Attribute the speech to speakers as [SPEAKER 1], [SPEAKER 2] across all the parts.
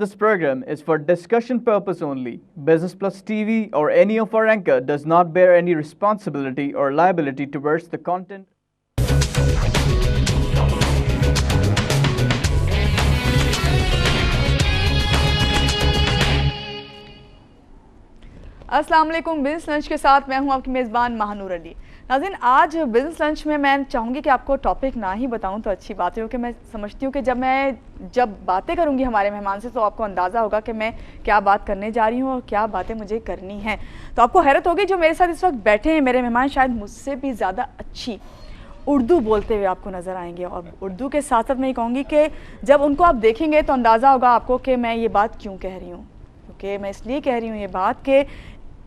[SPEAKER 1] This program is for discussion purpose only. Business Plus TV or any of our anchor does not bear any responsibility or liability towards the content.
[SPEAKER 2] अस्सलाम वालेकुम। Business lunch के साथ मैं हूं आपकी मेज़बान महानूर अली। नाज़रीन, आज बिजनेस लंच में मैं चाहूँगी कि आपको टॉपिक ना ही बताऊं तो अच्छी बात है, क्योंकि मैं समझती हूँ कि जब बातें करूँगी हमारे मेहमान से तो आपको अंदाज़ा होगा कि मैं क्या बात करने जा रही हूँ और क्या बातें मुझे करनी हैं। तो आपको हैरत होगी, जो मेरे साथ इस वक्त बैठे हैं मेरे मेहमान शायद मुझसे भी ज़्यादा अच्छी उर्दू बोलते हुए आपको नज़र आएंगे। और उर्दू के साथ साथ मैं ये कहूँगी कि जब उनको आप देखेंगे तो अंदाज़ा होगा आपको कि मैं ये बात क्यों कह रही हूँ। क्योंकि मैं इसलिए कह रही हूँ ये बात कि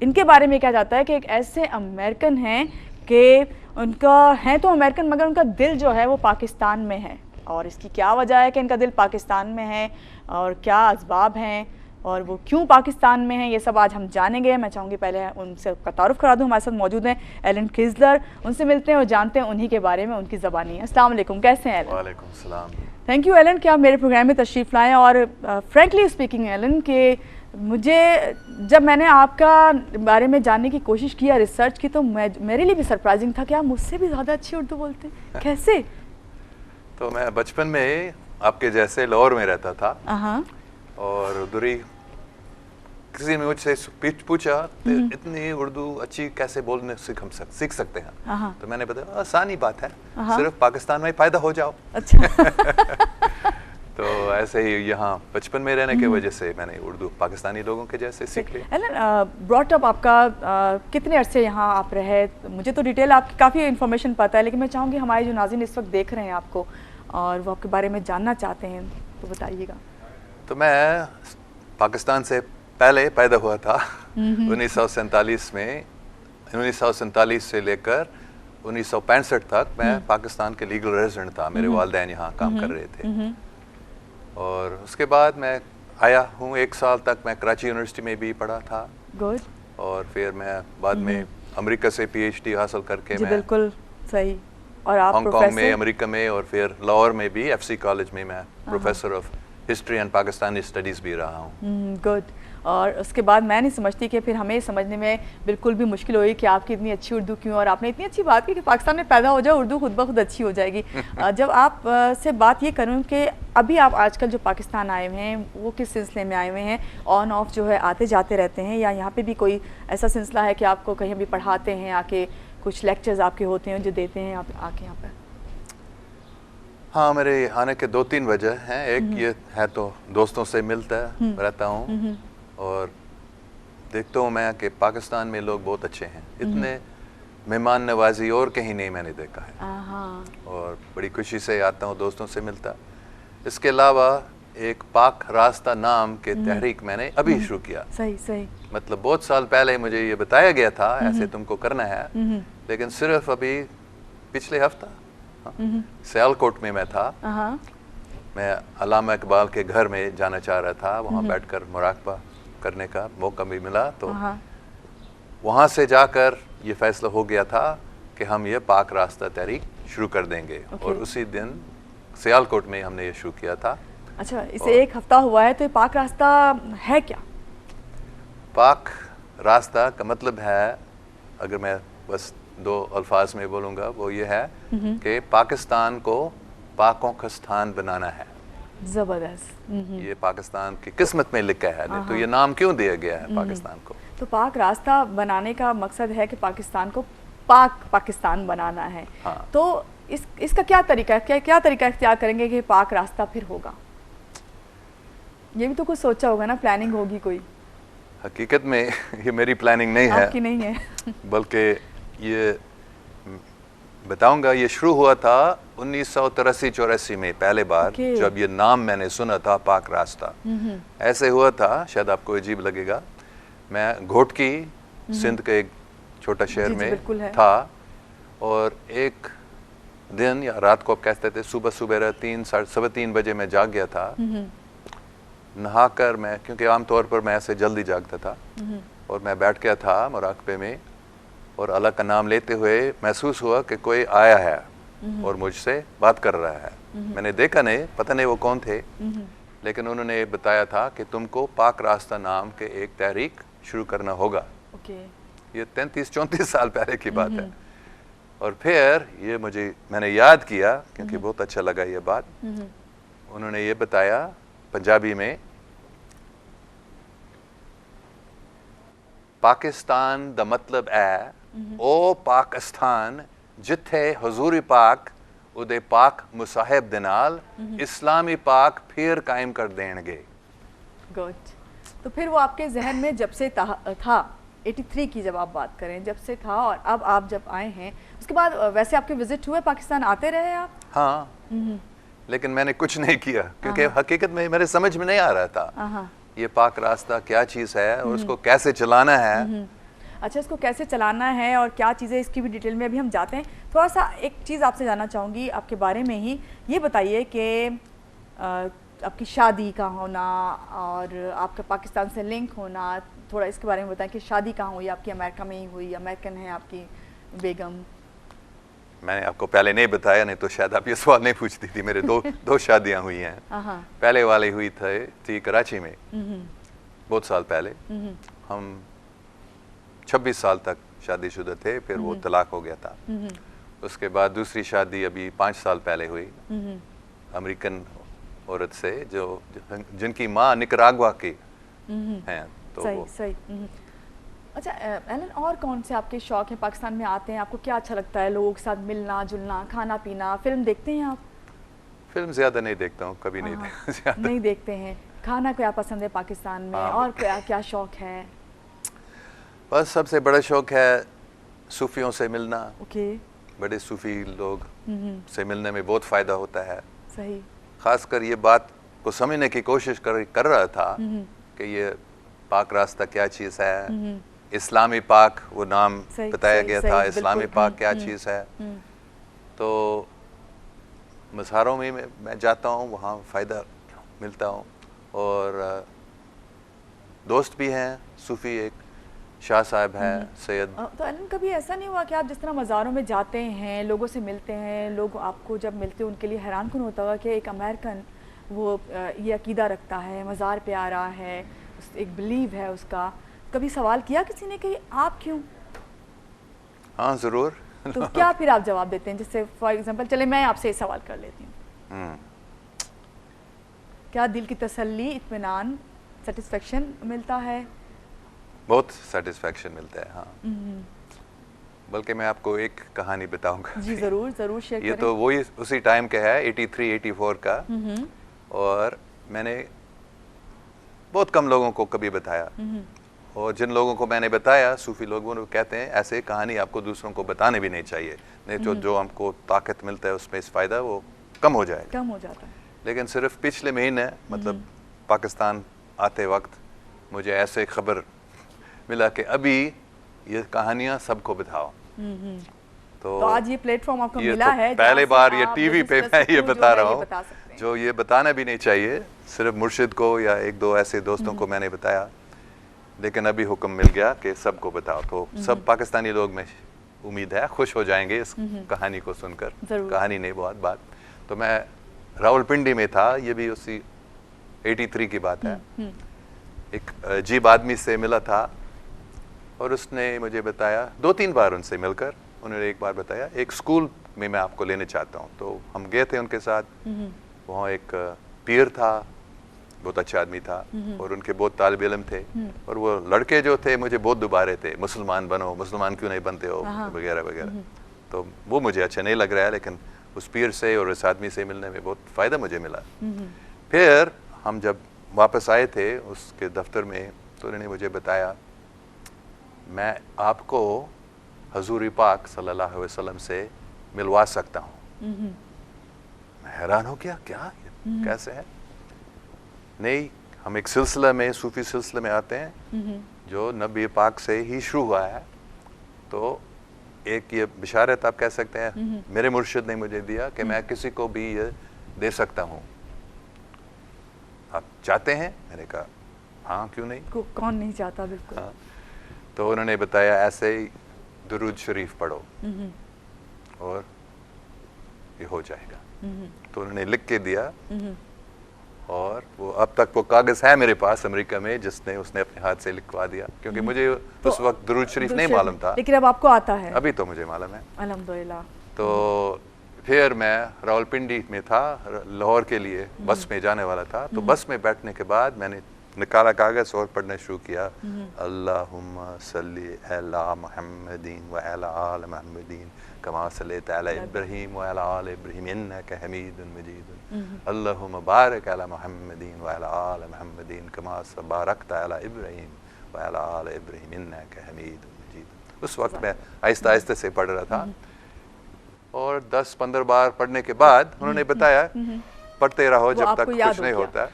[SPEAKER 2] इनके बारे में कहा जाता है कि एक ऐसे अमेरिकन हैं कि उनका है तो अमेरिकन, मगर उनका दिल जो है वो पाकिस्तान में है। और इसकी क्या वजह है कि इनका दिल पाकिस्तान में है और क्या असबाब हैं और वो क्यों पाकिस्तान में है, ये सब आज हम जानेंगे। मैं चाहूँगी पहले उनसे का तारुफ करा दूँ। हमारे साथ मौजूद हैं एलन किज़लर। उनसे मिलते हैं और जानते हैं उन्हीं के बारे में, उनकी ज़बानी। अस्सलाम वालेकुम, कैसे हैं एलन?
[SPEAKER 3] वालेकुम सलाम।
[SPEAKER 2] थैंक यू एलन कि आप मेरे प्रोग्राम में तशरीफ़ लाएँ। और फ्रेंकली स्पीकिंग एलन, कि मुझे जब मैंने आपका बारे में जानने की कोशिश किया, रिसर्च की, तो मेरे लिए भी सरप्राइजिंग था कि आप मुझसे भी ज़्यादा अच्छी उर्दू बोलते हैं। कैसे?
[SPEAKER 3] तो मैं बचपन में आपके जैसे लाहौर में रहता था और उधर ही किसी ने मुझसे पूछा इतनी उर्दू अच्छी कैसे बोलने सीख सकते हैं। तो मैंने बताया आसानी बात है, सिर्फ पाकिस्तान में पैदा हो जाओ।
[SPEAKER 2] अच्छा।
[SPEAKER 3] तो ऐसे ही यहाँ बचपन में रहने की वजह से मैंने उर्दू पाकिस्तानी लोगों के जैसे सीख ली।
[SPEAKER 2] ब्रॉट अप आपका कितने अरसे यहाँ आप रहे? मुझे तो डिटेल आपकी काफ़ी इन्फॉर्मेशन पता है, लेकिन मैं चाहूँगी हमारे जो नाज़रीन इस वक्त देख रहे हैं आपको और वो आपके बारे में जानना चाहते हैं, तो बताइएगा।
[SPEAKER 3] तो मैं पाकिस्तान से पहले पैदा हुआ था 1947 में। 1947 से लेकर 1965 तक मैं पाकिस्तान के लीगल रेजिडेंट था। मेरे वालिदैन यहाँ काम कर रहे थे और उसके बाद मैं आया हूँ। 1 साल तक मैं कराची यूनिवर्सिटी में भी पढ़ा था।
[SPEAKER 2] गुड।
[SPEAKER 3] और फिर मैं बाद में अमेरिका से PhD हासिल करके मैं
[SPEAKER 2] बिल्कुल सही। और आप
[SPEAKER 3] हांगकांग में, अमेरिका में और फिर लाहौर में भी FC कॉलेज में मैं professor of history and Pakistani studies भी रहा हूँ।
[SPEAKER 2] गुड। और उसके बाद मैं नहीं समझती कि फिर हमें समझने में बिल्कुल भी मुश्किल हुई कि आपकी इतनी अच्छी उर्दू क्यों, और आपने इतनी अच्छी बात की कि पाकिस्तान में पैदा हो जाए, उर्दू खुद ब खुद अच्छी हो जाएगी। जब आप से बात ये करूँ कि अभी आप आजकल जो पाकिस्तान आए हुए हैं वो किस सिलसिले में आए हुए हैं? ऑन ऑफ जो है आते जाते रहते हैं, या यहाँ पर भी कोई ऐसा सिलसिला है कि आपको कहीं भी पढ़ाते हैं आके, कुछ लेक्चर्स आपके होते हैं जो देते हैं आप आके यहाँ पर?
[SPEAKER 3] हाँ, मेरे आने के 2-3 वजह हैं। एक ये है तो दोस्तों से मिलता रहता हूँ और देखता हूँ मैं कि पाकिस्तान में लोग बहुत अच्छे हैं। इतने मेहमान नवाजी और कहीं नहीं मैंने देखा है और बड़ी खुशी से आता हूँ, दोस्तों से मिलता। इसके अलावा एक पाक रास्ता नाम के तहरीक मैंने अभी शुरू किया।
[SPEAKER 2] सही सही। मतलब
[SPEAKER 3] बहुत साल पहले मुझे ये बताया गया था ऐसे तुमको करना है, लेकिन सिर्फ अभी पिछले हफ्ता सियालकोट में मैं था। मैं अल्लामा इकबाल के घर में जाना चाह रहा था, वहाँ बैठकर मुराकबा करने का मौका भी मिला। तो वहाँ से जाकर ये फैसला हो गया था कि हम ये पाक रास्ता तहरीक शुरू कर देंगे। और उसी दिन सियालकोट में हमने ये शुरू किया था।
[SPEAKER 2] अच्छा, इसे 1 हफ्ता हुआ है, तो ये पाक रास्ता है क्या?
[SPEAKER 3] पाक रास्ता का मतलब है, अगर मैं बस 2 अल्फाज में बोलूँगा, वो ये है कि पाकिस्तान को पाकों का स्थान बनाना है।
[SPEAKER 2] ज़बरदस्त।
[SPEAKER 3] ये पाकिस्तान की किस्मत में लिखा है, नहीं तो ये नाम क्यों दिया गया है पाकिस्तान को?
[SPEAKER 2] तो पाक रास्ता बनाने का मकसद है कि पाकिस्तान को पाकिस्तान बनाना है। तो इसका क्या तरीका है, क्या तरीका इख्तियार करेंगे कि पाक रास्ता फिर होगा? ये भी तो कुछ सोचा होगा ना, प्लानिंग होगी कोई?
[SPEAKER 3] हकीकत में ये मेरी प्लानिंग नहीं है,
[SPEAKER 2] आपकी नहीं है।
[SPEAKER 3] बल्कि ये बताऊंगा, ये शुरू हुआ था 1983-84 में पहले बार जब ये नाम मैंने सुना था पाक रास्ता। ऐसे हुआ था, शायद आपको अजीब लगेगा, मैं घोटकी सिंध के एक छोटा शहर में था और एक दिन या रात को आप कहते थे, सुबह 3-3:15 बजे मैं जाग गया था। नहाकर मैं, क्योंकि आमतौर पर मैं ऐसे जल्दी जागता था, और मैं बैठ गया था मुराकबे में और अल्लाह का नाम लेते हुए महसूस हुआ कि कोई आया है और मुझसे बात कर रहा है। मैंने देखा नहीं, पता नहीं वो कौन थे, लेकिन उन्होंने बताया था कि तुमको पाक रास्ता नाम के एक तहरीक शुरू करना होगा।
[SPEAKER 2] ओके।
[SPEAKER 3] ये 33-34 साल पहले की बात है। और फिर ये मैंने याद किया क्योंकि बहुत अच्छा लगा ये बात। उन्होंने ये बताया पंजाबी में, पाकिस्तान दा मतलब है ओ पाकिस्तान जिथे हुजूरी पाक उदे पाक मुसाहिब दे नाल इस्लामी पाक फिर कायम कर देंगे।
[SPEAKER 2] गुड। तो फिर वो आपके जहन में जब से था 83 की जब आप बात करें, जब से था और अब आप जब आए हैं उसके बाद वैसे आपके विजिट हुए पाकिस्तान, आते रहे आप?
[SPEAKER 3] हाँ, लेकिन मैंने कुछ नहीं किया क्योंकि हकीकत में मेरे समझ में नहीं आ रहा था ये पाक रास्ता क्या चीज़ है और उसको कैसे चलाना है।
[SPEAKER 2] अच्छा, इसको कैसे चलाना है और क्या चीज़ें, इसकी भी डिटेल में अभी हम जाते हैं। थोड़ा सा एक चीज़ आपसे जानना चाहूँगी आपके बारे में ही, ये बताइए कि आपकी शादी का होना और आपका पाकिस्तान से लिंक होना, थोड़ा इसके बारे में बताएं कि शादी कहाँ हुई आपकी? अमेरिका में ही हुई? अमेरिकन है आपकी बेगम?
[SPEAKER 3] मैंने आपको पहले नहीं बताया, नहीं तो शायद आप ये सवाल नहीं पूछती थी। मेरे दो शादियाँ हुई हैं। पहले वाली हुई थी कराची में बहुत साल पहले। हम 26 साल तक शादीशुदा थे, फिर वो तलाक हो गया था। उसके बाद दूसरी शादी अभी 5 साल पहले हुई अमेरिकन औरत से जिनकी माँ निकरागुआ की हैं। तो
[SPEAKER 2] सही सही। अच्छा एलन, और कौन से आपके शौक हैं? पाकिस्तान में आते हैं, आपको क्या अच्छा लगता है? लोगों के साथ मिलना जुलना, खाना पीना? फिल्म देखते हैं आप?
[SPEAKER 3] फिल्म ज़्यादा नहीं देखता हूँ, कभी नहीं देखता।
[SPEAKER 2] नहीं देखते हैं। खाना क्या पसंद है पाकिस्तान में? और क्या शौक है?
[SPEAKER 3] बस सबसे बड़ा शौक है सूफियों से मिलना।
[SPEAKER 2] ओके।
[SPEAKER 3] बड़े सूफी लोग से मिलने में बहुत फ़ायदा होता है।
[SPEAKER 2] सही।
[SPEAKER 3] ख़ासकर ये बात को समझने की कोशिश कर रहा था कि ये पाक रास्ता क्या चीज़ है। इस्लामी पाक वो नाम बताया गया था, इस्लामी पाक क्या चीज़ है। तो मज़ारों में मैं जाता हूँ, वहाँ फ़ायदा मिलता हूँ। और दोस्त भी हैं सूफ़ी, एक शाह साहब हैं सैयद।
[SPEAKER 2] तो एलन, कभी ऐसा नहीं हुआ कि आप जिस तरह मज़ारों में जाते हैं, लोगों से मिलते हैं, लोग आपको जब मिलते हैं उनके लिए हैरानकुन होता होगा कि एक अमेरिकन वो ये अकीदा रखता है, मज़ार पे आ रहा है, एक बिलीव है उसका? कभी सवाल किया किसी ने कि आप क्यों?
[SPEAKER 3] हाँ ज़रूर।
[SPEAKER 2] तो क्या फिर आप जवाब देते हैं? जैसे फॉर एग्जांपल, चले मैं आपसे एक सवाल कर लेती हूँ। क्या दिल की तसल्ली, इत्मीनान, सेटिस्फेक्शन मिलता है?
[SPEAKER 3] बहुत सेटिस्फेक्शन मिलता है, हाँ। बल्कि मैं आपको एक कहानी बताऊंगा।
[SPEAKER 2] जी ज़रूर ज़रूर शेयर करें।
[SPEAKER 3] ये तो वही उसी टाइम का है, 83-84 का। और मैंने बहुत कम लोगों को कभी बताया, और जिन लोगों को मैंने बताया, सूफी लोग, वो कहते हैं ऐसे कहानी आपको दूसरों को बताने भी नहीं चाहिए, नहीं तो जो हमको ताकत मिलता है उसमें इस फ़ायदा वो कम हो जाएगा,
[SPEAKER 2] कम हो जाता है।
[SPEAKER 3] लेकिन सिर्फ पिछले महीने मतलब पाकिस्तान आते वक्त मुझे ऐसे खबर मिला कि अभी ये कहानियाँ सबको बताओ।
[SPEAKER 2] तो आज ये प्लेटफॉर्म आपको मिला
[SPEAKER 3] तो
[SPEAKER 2] है,
[SPEAKER 3] पहले बार ये टीवी पे मैं ये बता रहा हूँ, जो ये बताना भी नहीं चाहिए, सिर्फ मुर्शिद को या एक दो ऐसे दोस्तों को मैंने बताया, लेकिन अभी हुक्म मिल गया कि सबको बताओ। तो सब पाकिस्तानी लोग, में उम्मीद है, खुश हो जाएंगे इस कहानी को सुनकर। कहानी नहीं, बहुत बात। तो मैं रावलपिंडी में था, ये भी उसी 83 की बात है। एक अजीब आदमी से मिला था और उसने मुझे बताया, 2-3 बार उनसे मिलकर, उन्होंने एक बार बताया एक स्कूल में मैं आपको लेने चाहता हूँ। तो हम गए थे उनके साथ। वहाँ एक पीर था, बहुत अच्छा आदमी था, और उनके बहुत तालिब इल्म थे, और वो लड़के जो थे मुझे बहुत दुबारे थे, मुसलमान बनो, मुसलमान क्यों नहीं बनते हो, वगैरह वगैरह। तो वो मुझे अच्छा नहीं लग रहा है, लेकिन उस पीर से और उस आदमी से मिलने में बहुत फ़ायदा मुझे मिला। फिर हम जब वापस आए थे उसके दफ्तर में, तो उन्होंने मुझे बताया, मैं आपको हजूर पाक सल्लल्लाहु अलैहि वसल्लम से मिलवा सकता हूँ। मैं हैरान हो गया, क्या कैसे है? नहीं, हम एक सिलसिला में, सूफी सिलसिले में आते हैं जो नबी पाक से ही शुरू हुआ है। तो एक ये बिशारत आप कह सकते हैं मेरे मुर्शिद ने मुझे दिया कि मैं किसी को भी ये दे सकता हूँ, आप चाहते हैं? मैंने कहा हाँ, क्यों नहीं,
[SPEAKER 2] कौन नहीं चाहता, बिल्कुल।
[SPEAKER 3] हाँ। तो उन्होंने बताया ऐसे ही दुरूद शरीफ पढ़ो और ये हो जाएगा। तो उन्होंने लिख के दिया, और वो अब तक वो कागज़ है मेरे पास अमेरिका में, उसने अपने हाथ से लिखवा दिया, क्योंकि मुझे उस वक्त दुरूद शरीफ नहीं मालूम था,
[SPEAKER 2] लेकिन अब आपको आता है।
[SPEAKER 3] अभी तो मुझे मालूम है
[SPEAKER 2] अल्हम्दुलिल्लाह।
[SPEAKER 3] तो फिर मैं रावलपिंडी में था, लाहौर के लिए बस में जाने वाला था, तो बस में बैठने के बाद मैंने निकाला कागज़ और पढ़ना शुरू किया, अल्लाहुम्मा सल्ली अला मुहम्मदीन व अला आल मुहम्मदीन कमा सल्लैता अला इब्राहीम व अला आल इब्राहीम इन्नका हमीदुन मजीद, अल्लाहुम्मा बारिक अला मुहम्मदीन व अला आल मुहम्मदीन कमा बारकता अला इब्राहीम व अला आल इब्राहीम इन्नका हमीदुन मजीद। उस वक्त मैं आहिस्ता आहिस्ता से पढ़ रहा था, और 10-15 बार पढ़ने के बाद उन्होंने बताया पढ़ते रहो जब तक कुछ नहीं होता।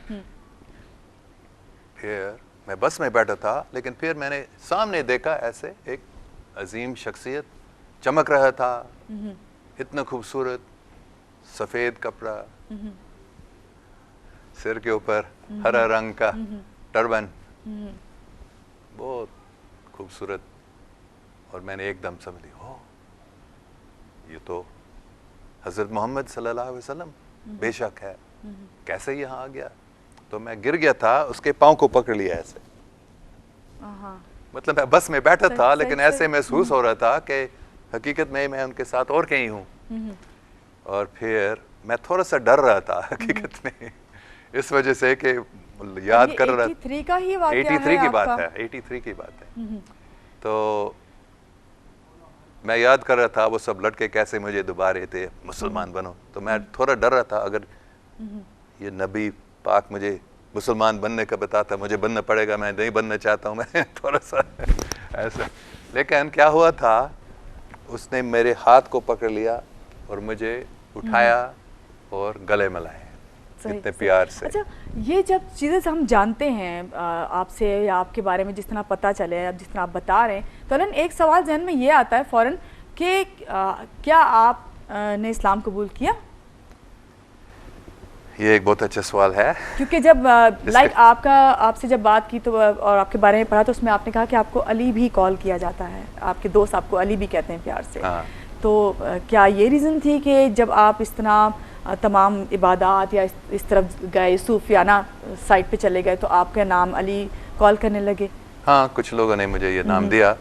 [SPEAKER 3] फिर मैं बस में बैठा था, लेकिन फिर मैंने सामने देखा ऐसे एक अजीम शख्सियत चमक रहा था, इतना खूबसूरत सफ़ेद कपड़ा, सिर के ऊपर हरा रंग का टर्बन, बहुत खूबसूरत। और मैंने एकदम समझ ली, हो ये तो हज़रत मोहम्मद सल्लल्लाहु अलैहि वसल्लम बेशक है, कैसे यहाँ आ गया। तो मैं गिर गया था, उसके पाँव को पकड़ लिया ऐसे, मतलब मैं बस में बैठा था, लेकिन ऐसे महसूस हो रहा था कि हकीकत में मैं उनके साथ और कहीं हूँ। और फिर मैं थोड़ा सा डर रहा था हकीकत में, इस वजह से कि याद कर रहा था,
[SPEAKER 2] 83 का ही वाक़या है,
[SPEAKER 3] 83 की बात है, 83 की बात है। तो मैं याद कर रहा था वो सब लड़के कैसे मुझे दुबा रहे थे मुसलमान बनो, तो मैं थोड़ा डर रहा था, अगर ये नबी पाक मुझे मुसलमान बनने का बताता, मुझे बनना पड़ेगा, मैं नहीं बनना चाहता हूँ मैं थोड़ा सा ऐसा। लेकिन क्या हुआ था, उसने मेरे हाथ को पकड़ लिया और मुझे उठाया और गले मिलाए इतने प्यार से।
[SPEAKER 2] अच्छा, ये जब चीज़ें हम जानते हैं आपसे या आपके बारे में जिस तरह पता चले, अब जिस तरह आप बता रहे हैं, तो अलन एक सवाल जहन में ये आता है फ़ौरन कि क्या आप ने इस्लाम कबूल किया?
[SPEAKER 3] ये एक बहुत अच्छा सवाल है,
[SPEAKER 2] क्योंकि जब आपसे जब बात की तो और आपके बारे में पढ़ा, तो उसमें आपने कहा कि आपको अली भी कॉल किया जाता है, आपके दोस्त आपको अली भी कहते हैं प्यार से।
[SPEAKER 3] हाँ।
[SPEAKER 2] तो क्या ये रीज़न थी कि जब आप इस तरह तमाम इबादत या इस तरफ गए, सूफियाना साइड पे चले गए, तो आपका नाम अली कॉल करने लगे?
[SPEAKER 3] हाँ, कुछ लोगों ने मुझे ये नाम दिया।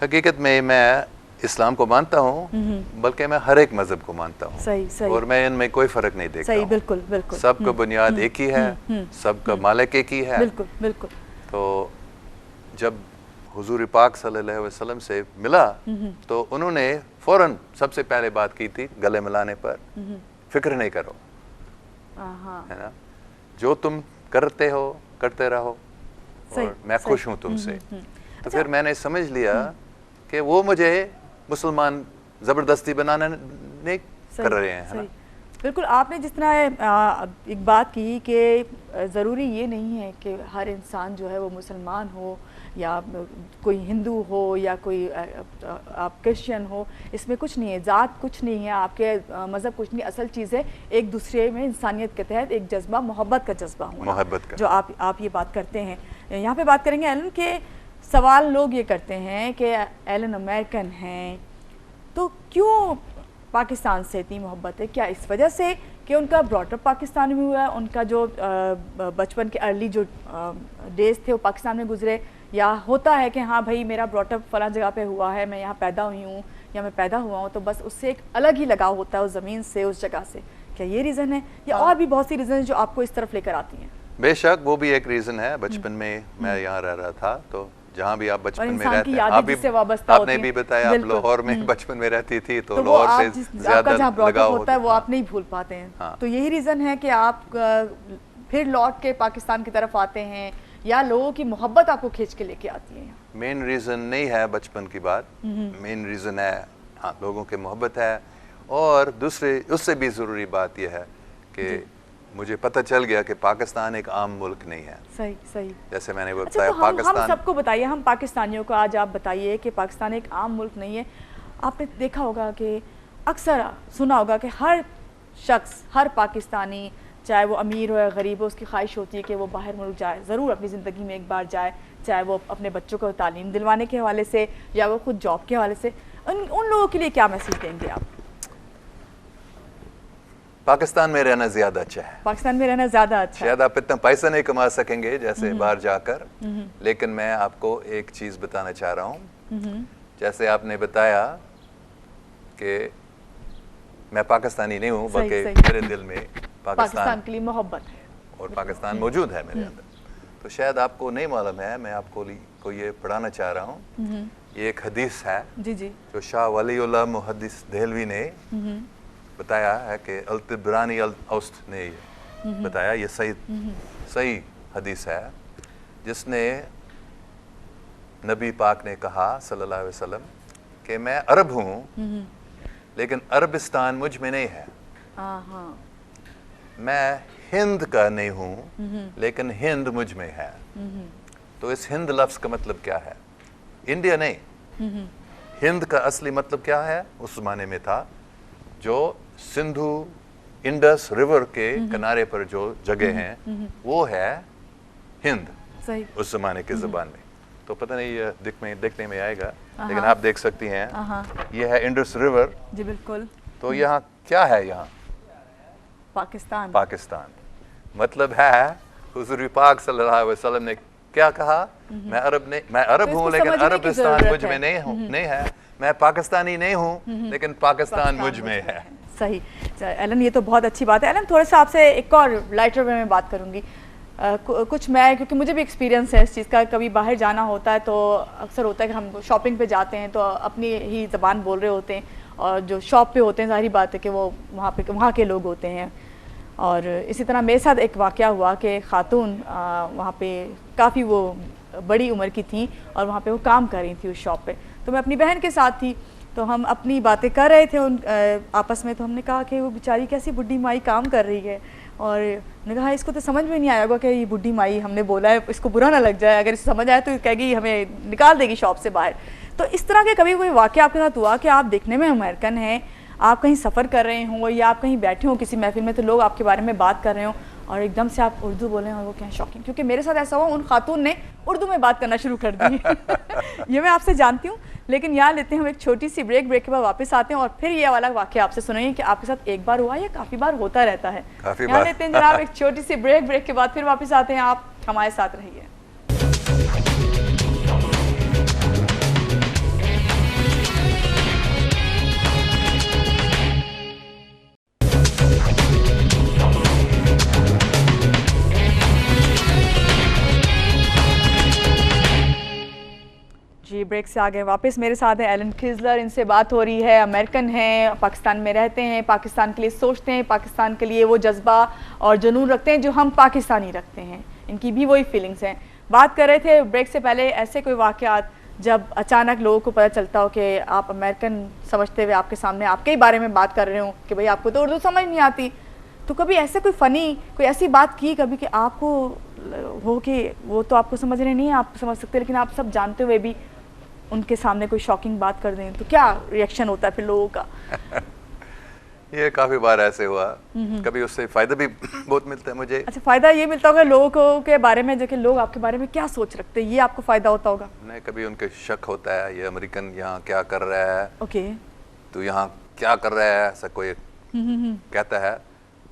[SPEAKER 3] हकीकत में मैं इस्लाम को मानता हूँ, बल्कि मैं हर एक मजहब को मानता हूँ।
[SPEAKER 2] सही सही।
[SPEAKER 3] और मैं इनमें कोई फर्क नहीं देखता।
[SPEAKER 2] सही, बिल्कुल बिल्कुल।
[SPEAKER 3] सबका बुनियाद एक ही है, सबका मालिक एक ही है।
[SPEAKER 2] बिल्कुल बिल्कुल।
[SPEAKER 3] तो जब हुजूर पाक सल्लल्लाहु अलैहि वसल्लम से मिला, तो उन्होंने फौरन सबसे पहले बात की थी गले मिलाने पर, फिक्र नहीं करो, है ना, जो तुम करते हो करते रहो, और मैं खुश हूँ तुमसे। तो फिर मैंने समझ लिया कि वो मुझे मुसलमान ज़बरदस्ती बनाना नहीं कर रहे हैं, है ना।
[SPEAKER 2] बिल्कुल, आपने जिस तरह एक बात की कि ज़रूरी ये नहीं है कि हर इंसान जो है वो मुसलमान हो या कोई हिंदू हो या कोई आप क्रिश्चियन हो, इसमें कुछ नहीं है, ज़ात कुछ नहीं है, आपके मज़हब कुछ नहीं, असल चीज़ है एक दूसरे में इंसानियत के तहत एक जज्बा, मोहब्बत का जज्बा होना, मोहब्बत का, जो आप ये बात करते हैं। यहाँ पे बात करेंगे एलन के सवाल लोग ये करते हैं कि एलन अमेरिकन हैं, तो क्यों पाकिस्तान से इतनी मोहब्बत है? क्या इस वजह से कि उनका ब्रॉडअप पाकिस्तान में हुआ है, उनका जो बचपन के अर्ली जो डेज थे वो पाकिस्तान में गुजरे, या होता है कि हाँ भाई मेरा ब्रॉडअप फलां जगह पे हुआ है, मैं यहाँ पैदा हुई हूँ या मैं पैदा हुआ हूँ, तो बस उससे एक अलग ही लगाव होता है उस ज़मीन से, उस जगह से? क्या ये रीज़न है, या और भी बहुत सी रीज़न है जो आपको इस तरफ लेकर आती हैं?
[SPEAKER 3] बेशक वो भी एक रीज़न है। बचपन में मैं यहाँ रह रहा था, तो जहाँ भी आप बचपन में रहते हैं, आपने भी बताया आप लाहौर में बचपन में रहती थी, तो लाहौर से ज़्यादा लगाव
[SPEAKER 2] होता है, वो आप नहीं भूल पाते हैं। हाँ। तो यही रीज़न है कि आप फिर लौट के पाकिस्तान की तरफ आते हैं, या लोगों की मोहब्बत आपको खींच के लेके आती है?
[SPEAKER 3] मेन रीज़न नहीं है बचपन की बात, मेन रीज़न है हाँ लोगों की मोहब्बत है, और दूसरे उससे भी ज़रूरी बात यह है कि मुझे पता चल गया कि पाकिस्तान एक आम मुल्क नहीं है।
[SPEAKER 2] सही सही।
[SPEAKER 3] जैसे मैंने बताया,
[SPEAKER 2] तो पाकिस्तान, हम सबको बताइए, हम पाकिस्तानियों को आज आप बताइए कि पाकिस्तान एक आम मुल्क नहीं है। आपने देखा होगा कि अक्सर सुना होगा कि हर शख्स, हर पाकिस्तानी, चाहे वो अमीर हो या गरीब हो, उसकी ख्वाहिश होती है कि वो बाहर मुल्क जाए, ज़रूर अपनी ज़िंदगी में एक बार जाए, चाहे वो अपने बच्चों को तालीम दिलवाने के हवाले से या वो खुद जॉब के हवाले से। उन लोगों के लिए क्या मैसेज देंगे आप?
[SPEAKER 3] पाकिस्तान में रहना ज्यादा अच्छा है।
[SPEAKER 2] पाकिस्तान में रहना ज्यादा अच्छा है।
[SPEAKER 3] शायद आप इतना पैसा नहीं कमा सकेंगे जैसे बाहर जाकर, लेकिन मैं आपको एक चीज बताना चाह रहा हूँ। जैसे आपने बताया कि मैं पाकिस्तानी नहीं हूँ, बल्कि मेरे दिल में
[SPEAKER 2] पाकिस्तान के लिए मोहब्बत है
[SPEAKER 3] और पाकिस्तान मौजूद है मेरे अंदर। तो शायद आपको नहीं मालूम है, मैं आपको को ये पढ़ाना चाह रहा हूँ। ये एक हदीस है
[SPEAKER 2] जी जी,
[SPEAKER 3] जो शाह वलीउल्लाह मुहद्दिस देहलवी ने बताया है कि अल-तिब्रानी अल-औसत ने ये बताया। ये सही हदीस है, जिसने नबी पाक ने कहा सल्लल्लाहु अलैहि वसल्लम कि मैं अरब हूँ, लेकिन अरबिस्तान मुझ में नहीं है। मैं हिंद का नहीं हूँ, लेकिन हिंद मुझ में है। तो इस हिंद लफ्ज़ का मतलब क्या है? इंडिया नहीं। हिंद का असली मतलब क्या है? उस ज़माने में था जो सिंधु इंडस रिवर के किनारे पर जो जगह हैं, वो है हिंद।
[SPEAKER 2] सही।
[SPEAKER 3] उस ज़माने के ज़बान में। तो पता नहीं ये देखने में आएगा, लेकिन आप देख सकती हैं ये है इंडस रिवर।
[SPEAKER 2] जी बिल्कुल।
[SPEAKER 3] तो यहाँ क्या है? यहाँ
[SPEAKER 2] पाकिस्तान।
[SPEAKER 3] पाकिस्तान मतलब है हुज़ूर पाक सल्लल्लाहु अलैहि वसल्लम ने क्या कहा? मैं अरब हूँ, लेकिन अरबिस्तान मुझ में नहीं है। मैं पाकिस्तानी नहीं हूँ, लेकिन पाकिस्तान मुझ में है।
[SPEAKER 2] सही। एलन, ये तो बहुत अच्छी बात है। एलन, थोड़ा सा आपसे एक और लाइटर वे में बात करूंगी। कुछ मैं, क्योंकि मुझे भी एक्सपीरियंस है इस चीज़ का, कभी बाहर जाना होता है तो अक्सर होता है कि हम शॉपिंग पे जाते हैं तो अपनी ही ज़बान बोल रहे होते हैं, और जो शॉप पे होते हैं जाहिर बात है कि वो वहाँ के लोग होते हैं। और इसी तरह मेरे साथ एक वाक़या हुआ कि ख़ातून वहाँ पे काफ़ी वो बड़ी उम्र की थी और वहाँ पे वो काम कर रही थी उस शॉप पे। तो मैं अपनी बहन के साथ थी, तो हम अपनी बातें कर रहे थे आपस में। तो हमने कहा कि वो बेचारी कैसी बुढ़ी माई काम कर रही है, और मैंने कहा इसको तो समझ में नहीं आया होगा कि ये बुढ़ी माई, हमने बोला है इसको बुरा ना लग जाए, अगर इसे समझ आए तो कहेगी हमें निकाल देगी शॉप से बाहर। तो इस तरह के कभी कोई वाक़या आपके साथ हुआ कि आप देखने में अमेरिकन हैं, आप कहीं सफ़र कर रहे हों या आप कहीं बैठे हों किसी महफिल में, तो लोग आपके बारे में बात कर रहे हों और एकदम से आप उर्दू बोलें और वो क्या शॉकिंग? क्योंकि मेरे साथ ऐसा हुआ, उन खातून ने उर्दू में बात करना शुरू कर दी। ये मैं आपसे जानती हूँ, लेकिन यहाँ लेते हैं हम एक छोटी सी ब्रेक के बाद वापस आते हैं और फिर ये वाला वाक़या आपसे सुनेंगे कि आपके साथ एक बार हुआ या काफ़ी बार होता रहता है। यहाँ लेते हैं जनाब एक छोटी सी ब्रेक के बाद फिर वापस आते हैं। आप हमारे साथ रहिए। जी, ब्रेक से आ गए वापस। मेरे साथ है एलन खिज़लर, इनसे बात हो रही है। अमेरिकन हैं, पाकिस्तान में रहते हैं, पाकिस्तान के लिए सोचते हैं, पाकिस्तान के लिए वो जज्बा और जुनून रखते हैं जो हम पाकिस्तानी रखते हैं। इनकी भी वही फीलिंग्स हैं। बात कर रहे थे ब्रेक से पहले ऐसे कोई वाक़यात जब अचानक लोगों को पता चलता हो कि आप अमेरिकन समझते हुए आपके सामने आपके ही बारे में बात कर रहे हो कि भाई आपको तो उर्दू समझ नहीं आती, तो कभी ऐसे कोई फ़नी कोई ऐसी बात की कभी कि आपको हो कि वो तो आपको समझ रहे नहीं है, आप समझ सकते, लेकिन आप सब जानते हुए भी उनके सामने कोई शॉकिंग बात कर दें तो क्या रिएक्शन होता है फिर लोगों का?
[SPEAKER 3] ये काफ़ी बार ऐसे हुआ। कभी उससे फ़ायदा भी बहुत मिलता है मुझे।
[SPEAKER 2] अच्छा, फ़ायदा ये मिलता होगा लोगों के बारे में, जो कि लोग आपके बारे में क्या सोच रखते हैं, ये आपको फ़ायदा होता होगा?
[SPEAKER 3] नहीं, कभी उनके शक होता है ये अमेरिकन यहाँ क्या कर रहा है,
[SPEAKER 2] ओके,
[SPEAKER 3] तो यहाँ क्या कर रहा है, ऐसा कोई कहता है,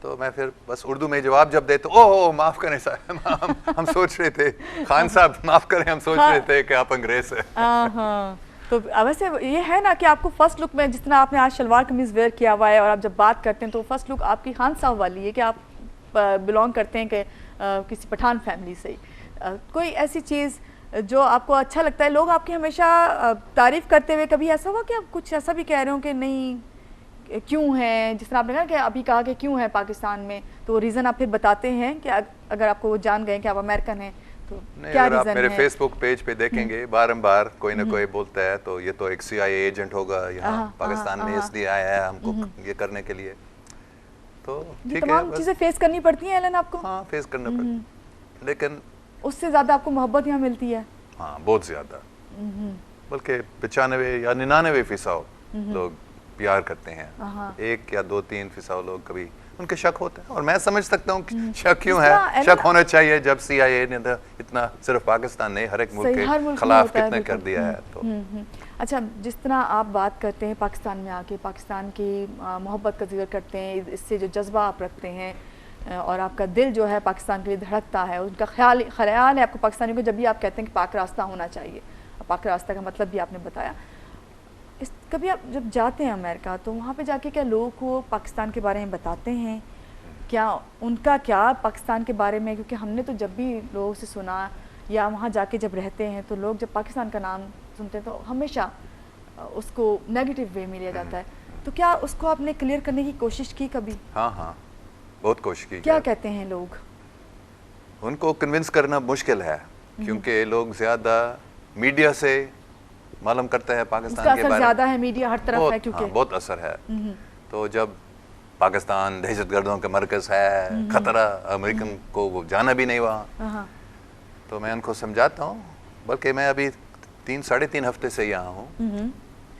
[SPEAKER 3] तो मैं फिर बस उर्दू में जवाब जब देते, ओह माफ़ करें साहब, हम सोच रहे थे, खान साहब माफ़ करें, हम सोच रहे थे कि आप अंग्रेज़ हैं।
[SPEAKER 2] हाँ, तो वैसे ये है ना कि आपको फर्स्ट लुक में, जिस तरह आपने आज शलवार कमीज़ वेयर किया हुआ है और आप जब बात करते हैं तो फर्स्ट लुक आपकी खान साहब वाली है कि आप बिलोंग करते हैं कि किसी पठान फैमिली से ही। कोई ऐसी चीज़ जो आपको अच्छा लगता है, लोग आपकी हमेशा तारीफ़ करते हुए, कभी ऐसा हुआ कि आप कुछ ऐसा भी कह रहे हो कि नहीं क्यों है, जिस तरह आपने कहा कि अभी कहा कि क्यों है पाकिस्तान में, तो रीज़न आप फिर बताते हैं कि अगर आपको वो जान गए कि आप अमेरिकन हैं तो क्या रीज़न है?
[SPEAKER 3] आप मेरे फेसबुक पेज पे देखेंगे बारंबार कोई ना कोई बोलता है तो ये तो एक CIA एजेंट होगा यहाँ पाकिस्तान में, इसलिए आया है हमको ये करने के लिए। तो ठीक है,
[SPEAKER 2] तमाम चीज़ें फेस करनी पड़ती हैं एलन आपको?
[SPEAKER 3] हाँ, फेस करना पड़ता, लेकिन
[SPEAKER 2] उससे ज़्यादा आपको मोहब्बत यहाँ मिलती है?
[SPEAKER 3] हाँ, बहुत ज़्यादा, बल्कि 95 या 99% लोग प्यार करते हैं। 1 या 2-3% लोग कभी उनके शक होता है, और मैं समझ सकता हूँ कि शक क्यों है, शक होना चाहिए जब CIA ने इतना सिर्फ पाकिस्तान नहीं हर एक मुल्क के खिलाफ कितने कर दिया है। तो
[SPEAKER 2] अच्छा, जिस तरह आप बात करते हैं पाकिस्तान में आके, पाकिस्तान की मोहब्बत का जिक्र करते हैं, इससे जो जज्बा आप रखते हैं और आपका दिल जो है पाकिस्तान के लिए धड़कता है, उनका ख्याल है आपको पाकिस्तानियों को जब भी आप कहते हैं कि पाक रास्ता होना चाहिए, और पाक रास्ता का मतलब भी आपने बताया। कभी आप जब जाते हैं अमेरिका तो वहाँ पे जाके क्या लोगों को पाकिस्तान के बारे में बताते हैं, क्या उनका क्या पाकिस्तान के बारे में, क्योंकि हमने तो जब भी लोगों से सुना या वहाँ जाके जब रहते हैं तो लोग जब पाकिस्तान का नाम सुनते हैं तो हमेशा उसको नेगेटिव वे में लिया जाता है, तो क्या उसको आपने क्लियर करने की कोशिश की कभी?
[SPEAKER 3] हाँ, बहुत कोशिश की।
[SPEAKER 2] क्या कहते हैं लोग?
[SPEAKER 3] उनको कन्विंस करना मुश्किल है, क्योंकि लोग ज़्यादा मीडिया से मालूम करते हैं पाकिस्तान के बारे में, ज़्यादा
[SPEAKER 2] है, मीडिया हर तरफ है, क्योंकि
[SPEAKER 3] बहुत असर है। तो जब पाकिस्तान दहशतगर्दों का मरकज़ है, खतरा, अमेरिकन को वो जाना भी नहीं वहाँ, तो मैं उनको समझाता हूँ। बल्कि मैं अभी 3-3.5 हफ्ते से यहाँ हूँ,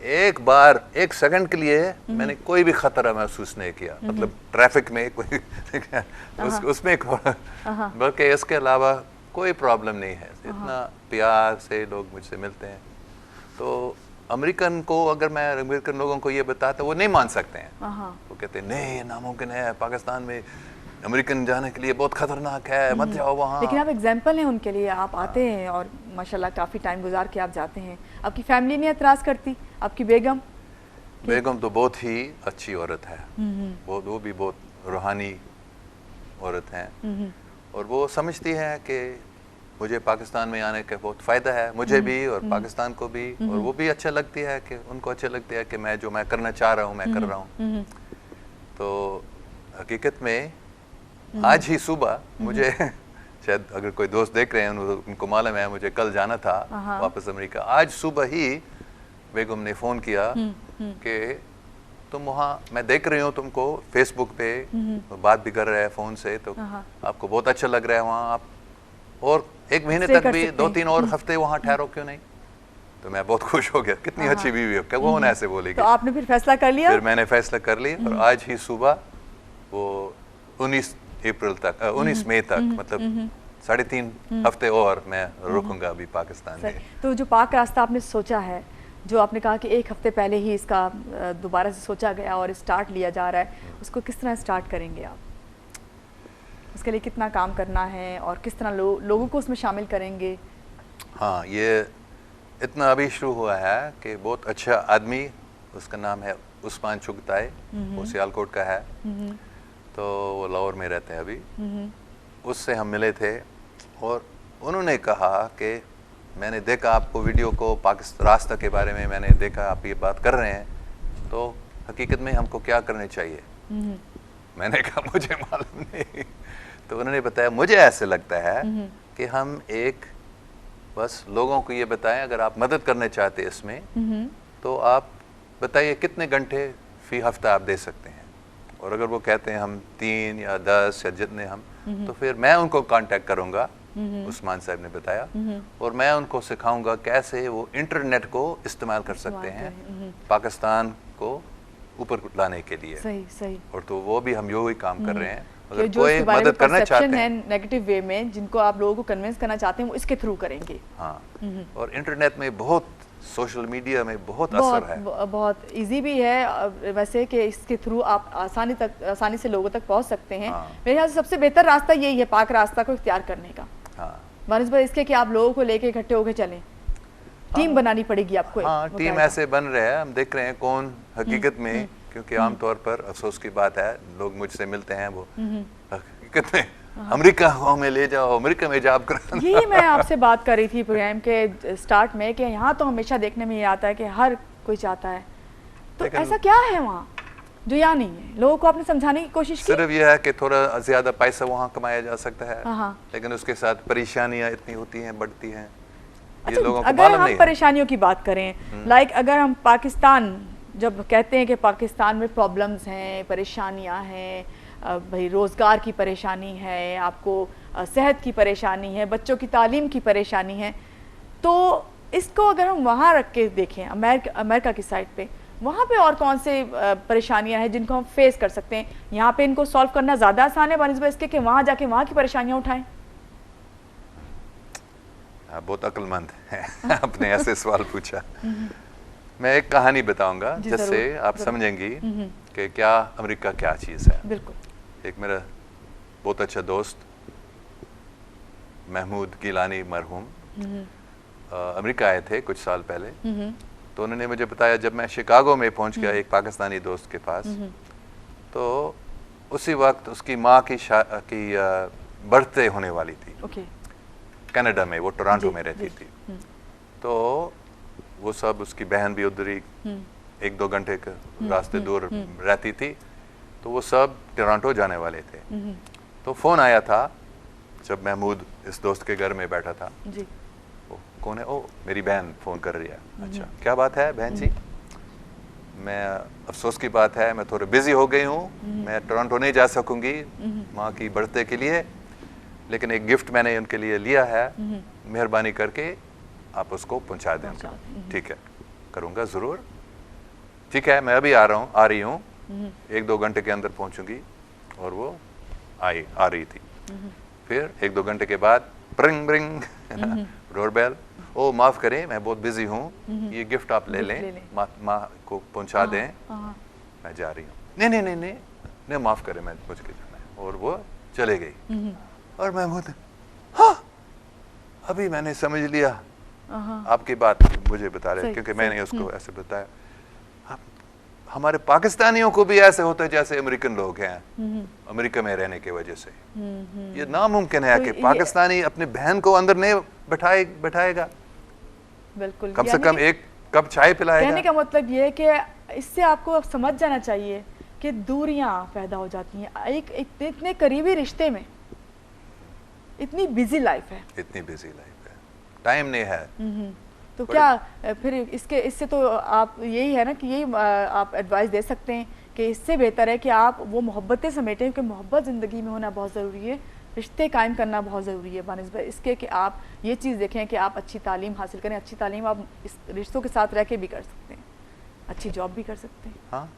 [SPEAKER 3] एक बार 1 सेकंड के लिए मैंने कोई भी खतरा महसूस नहीं किया, मतलब ट्रैफिक में कोई उसमें बल्कि इसके अलावा कोई प्रॉब्लम नहीं है। इतना प्यार से लोग मुझसे मिलते हैं। तो अमेरिकन को अगर मैं अमेरिकन लोगों को ये बताता, वो नहीं मान सकते हैं, वो कहते हैं नहीं, ये नामुमकिन है, पाकिस्तान में अमेरिकन जाने के लिए बहुत खतरनाक है, मत जाओ वहाँ।
[SPEAKER 2] लेकिन आप एग्जाम्पल हैं उनके लिए, आप आते हैं और माशाल्लाह काफ़ी टाइम गुजार के आप जाते हैं। आपकी फैमिली नहीं एतराज़ करती? आपकी बेगम
[SPEAKER 3] तो बहुत ही अच्छी औरत है, वो भी बहुत रूहानी औरत है, और वो समझती है कि मुझे पाकिस्तान में आने का बहुत फ़ायदा है, मुझे भी और पाकिस्तान को भी, और वो भी अच्छा लगती है कि उनको अच्छा लगता है कि मैं जो मैं करना चाह रहा हूँ मैं कर रहा हूँ। तो हकीकत में आज ही सुबह मुझे शायद अगर कोई दोस्त देख रहे हैं उनको मालूम है, मुझे कल जाना था वापस अमेरिका। आज सुबह ही बेगम ने फ़ोन किया कि तुम वहाँ, मैं देख रही हूँ तुमको फेसबुक पे बात भी कर रहे हैं फ़ोन से, तो आपको बहुत अच्छा लग रहा है वहाँ, आप और 1 महीने तक भी 2-3 और हफ्ते वहाँ ठहरो क्यों नहीं? तो मैं बहुत खुश हो गया, कितनी अच्छी बीवी है, क्या वो ऐसे बोलेगी।
[SPEAKER 2] तो आपने फिर फैसला कर लिया?
[SPEAKER 3] फिर मैंने फैसला कर लिया, और आज ही सुबह वो 19 मई तक मतलब 3.5 हफ्ते और मैं रुकूंगा अभी पाकिस्तान में।
[SPEAKER 2] तो जो पाक रास्ता आपने सोचा है, जो आपने कहा कि 1 हफ्ते पहले ही इसका दोबारा से सोचा गया और स्टार्ट लिया जा रहा है, उसको किस तरह स्टार्ट करेंगे आप? उसके लिए कितना काम करना है और किस तरह लोगों को उसमें शामिल करेंगे?
[SPEAKER 3] हाँ, ये इतना अभी शुरू हुआ है कि बहुत अच्छा आदमी, उसका नाम है उस्मान चुगताई, वो सियालकोट का है, तो वो लाहौर में रहते हैं अभी। उससे हम मिले थे और उन्होंने कहा कि मैंने देखा आपको वीडियो को, पाकिस्तान रास्ता के बारे में मैंने देखा, आप ये बात कर रहे हैं, तो हकीकत में हमको क्या करना चाहिए? मैंने कहा मुझे मालूम नहीं। तो उन्होंने बताया मुझे ऐसे लगता है कि हम एक बस लोगों को ये बताएं, अगर आप मदद करना चाहते हैं इसमें तो आप बताइए कितने घंटे फी हफ्ता आप दे सकते हैं, और अगर वो कहते हैं हम 3 या 10 या जितने हम, तो फिर मैं उनको कांटेक्ट करूंगा, उस्मान साहब ने बताया, और मैं उनको सिखाऊंगा कैसे वो इंटरनेट को इस्तेमाल कर सकते हैं पाकिस्तान को ऊपर लाने के लिए।
[SPEAKER 2] सही।
[SPEAKER 3] और तो वो भी हम यही काम कर रहे हैं।
[SPEAKER 2] अगर कोई मदद करना चाहते हैं नेगेटिव वे में, जिनको आप लोगों को कन्विंस करना चाहते हैं, वो इसके थ्रू करेंगे।
[SPEAKER 3] हाँ, और इंटरनेट में बहुत, सोशल मीडिया में बहुत असर है,
[SPEAKER 2] बहुत इजी भी है वैसे कि इसके थ्रू आप आसानी से लोगों तक पहुंच सकते हैं। मेरे ख्याल से सबसे बेहतर रास्ता यही है पाक रास्ता को इख्तियार करने का, बनस्बत इसके कि आप लोगों को लेके इकट्ठे होकर चलें। टीम बनानी पड़ेगी आपको।
[SPEAKER 3] हाँ, टीम ऐसे बन रहे हैं, हम देख रहे हैं कौन हकीकत में, क्योंकि आमतौर पर अफसोस की बात है, लोग मुझसे मिलते हैं वो हकीकत में अमेरिका में ले जाओ, अमेरिका में जॉब करो।
[SPEAKER 2] यही मैं आपसे बात कर रही थी प्रोग्राम के स्टार्ट में कि यहाँ तो हमेशा देखने में ये आता है कि हर कोई चाहता है, तो ऐसा क्या है वहाँ जो यहाँ नहीं है? लोगों को आपने समझाने की कोशिश की?
[SPEAKER 3] सिर्फ यह है कि थोड़ा ज्यादा पैसा वहाँ कमाया जा सकता है, लेकिन उसके साथ परेशानियाँ इतनी होती हैं, बढ़ती हैं।
[SPEAKER 2] अच्छा, लोगों को अगर हम परेशानियों की बात करें, लाइक अगर हम पाकिस्तान जब कहते हैं कि पाकिस्तान में प्रॉब्लम्स हैं, परेशानियां हैं, भाई रोज़गार की परेशानी है, आपको सेहत की परेशानी है, बच्चों की तालीम की परेशानी है, तो इसको अगर हम वहाँ रख के देखें अमेरिका की साइड पे, वहाँ पे और कौन से परेशानियाँ हैं जिनको हम फेस कर सकते हैं? यहाँ पे इनको सॉल्व करना ज़्यादा आसान है बनिस्बत इसके कि वहाँ जाके वहाँ की परेशानियाँ उठाएं?
[SPEAKER 3] बहुत अक्लमंद है आपने ऐसे सवाल पूछा। मैं एक कहानी बताऊंगा जिससे आप समझेंगी कि क्या अमेरिका क्या चीज़ है।
[SPEAKER 2] बिल्कुल।
[SPEAKER 3] एक मेरा बहुत अच्छा दोस्त महमूद गिलानी मरहूम अमेरिका आए थे कुछ साल पहले, तो उन्होंने मुझे बताया जब मैं शिकागो में पहुंच गया एक पाकिस्तानी दोस्त के पास, तो उसी वक्त उसकी माँ की बर्थडे होने वाली थी। कनाडा में, वो टोरंटो में रहती थी। तो वो सब, उसकी बहन भी उधर ही 1-2 घंटे के रास्ते दूर रहती थी, तो वो सब टोरंटो जाने वाले थे। तो फ़ोन आया था जब महमूद इस दोस्त के घर में बैठा था।
[SPEAKER 2] जी।
[SPEAKER 3] ओ, कौन है? ओ, मेरी बहन फ़ोन कर रही है। अच्छा, क्या बात है बहन जी? मैं, अफसोस की बात है मैं थोड़ा बिजी हो गई हूँ, मैं टोरंटो नहीं जा सकूँगी माँ की बर्थडे के लिए, लेकिन एक गिफ्ट मैंने उनके लिए लिया है, मेहरबानी करके आप उसको पहुंचा दें। ठीक है, करूँगा ज़रूर। ठीक है, मैं अभी आ रही हूँ 1-2 घंटे के अंदर पहुंचूंगी। और वो आ रही थी। फिर 1-2 घंटे के बाद ब्रिंग ब्रिंग डोरबेल। ओ माफ़ करें, मैं बहुत बिजी हूँ, ये गिफ्ट आप ले लें, माँ को पहुंचा दें, मैं जा रही हूँ। नहीं माफ़ करें, मुझे जाना है। और वो चले गई। और महमूद, हाँ अभी मैंने समझ लिया आपकी बात, मुझे बता रहे, क्योंकि मैंने उसको ऐसे बताया। हमारे पाकिस्तानियों को भी ऐसे होता है जैसे अमेरिकन लोग हैं अमेरिका में रहने की वजह से। ये नामुमकिन है कि पाकिस्तानी अपनी बहन को अंदर नहीं बैठाएगा।
[SPEAKER 2] बिल्कुल,
[SPEAKER 3] कम से कम एक कप चाय पिलाएगा।
[SPEAKER 2] कहने का मतलब ये है कि इससे आपको अब समझ जाना चाहिए कि दूरियां पैदा हो जाती हैं एक इतने करीबी रिश्ते में। इतनी बिजी लाइफ है,
[SPEAKER 3] टाइम नहीं है।
[SPEAKER 2] तो क्या फिर इससे तो आप यही है ना कि यही आप एडवाइस दे सकते हैं कि इससे बेहतर है कि आप वो मोहब्बतें समेटें, क्योंकि मोहब्बत ज़िंदगी में होना बहुत ज़रूरी है, रिश्ते कायम करना बहुत ज़रूरी है बनिस्बत इसके कि आप ये चीज़ देखें कि आप अच्छी तालीम हासिल करें। अच्छी तालीम आप इस रिश्तों के साथ रह के भी कर सकते हैं, अच्छी जॉब भी कर सकते हैं।
[SPEAKER 3] हाँ,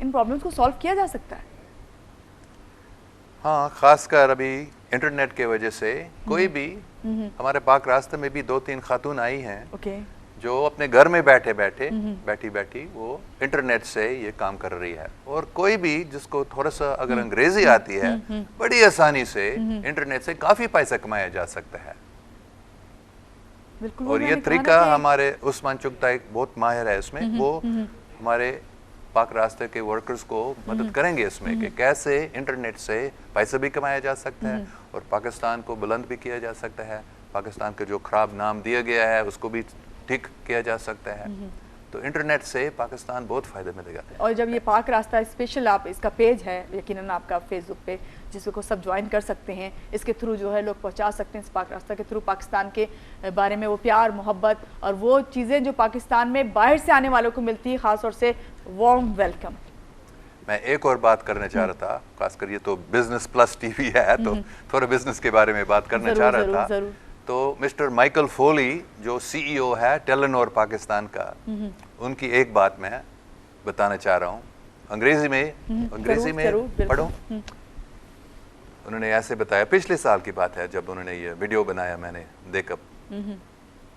[SPEAKER 2] इन प्रॉब्लम्स को सॉल्व किया जा सकता है।
[SPEAKER 3] हाँ, खासकर अभी इंटरनेट के वजह से कोई भी, हमारे पाक रास्ते में भी 2-3 खातून आई हैं जो अपने घर में बैठी वो इंटरनेट से ये काम कर रही है। और कोई भी जिसको थोड़ा सा अगर अंग्रेजी आती है, बड़ी आसानी से इंटरनेट से काफ़ी पैसा कमाया जा सकता है। और ये तरीका हमारे उस्मान चुगताई बहुत माहिर है इसमें, वो हमारे पाक रास्ते के वर्कर्स को मदद करेंगे इसमें कि कैसे इंटरनेट से पैसा भी कमाया जा सकता है और पाकिस्तान को बुलंद भी किया जा सकता है। पाकिस्तान का जो खराब नाम दिया गया है उसको भी ठीक किया जा सकता है। तो इंटरनेट से पाकिस्तान बहुत फ़ायदा मिलेगा।
[SPEAKER 2] और जब ये पाक रास्ता स्पेशल, आप इसका पेज है यकीनन आपका फेसबुक पे, जिसको सब ज्वाइन कर सकते हैं, इसके थ्रू जो है लोग पहुंचा सकते हैं इस पाक रास्ता के थ्रू पाकिस्तान के बारे में वो प्यार मोहब्बत और वो चीज़ें जो पाकिस्तान में बाहर से आने वालों को मिलती है, ख़ास तौर से वार्म वेलकम।
[SPEAKER 3] मैं एक और बात करना चाह रहा था, खासकर ये तो बिजनेस प्लस टीवी है तो थोड़ा बिजनेस के बारे में बात करना चाह रहा था। तो मिस्टर माइकल फोली जो CEO है टेलेनोर पाकिस्तान का, उनकी एक बात मैं बताना चाह रहा हूँ, अंग्रेजी में पढ़ो। उन्होंने ऐसे बताया, पिछले साल की बात है जब उन्होंने ये वीडियो बनाया, मैंने देखा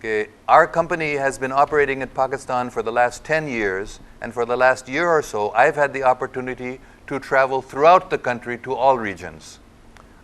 [SPEAKER 3] कि our company has been operating in Pakistan for the last 10 years and for the last year or so I've had the opportunity to travel throughout the country to all regions.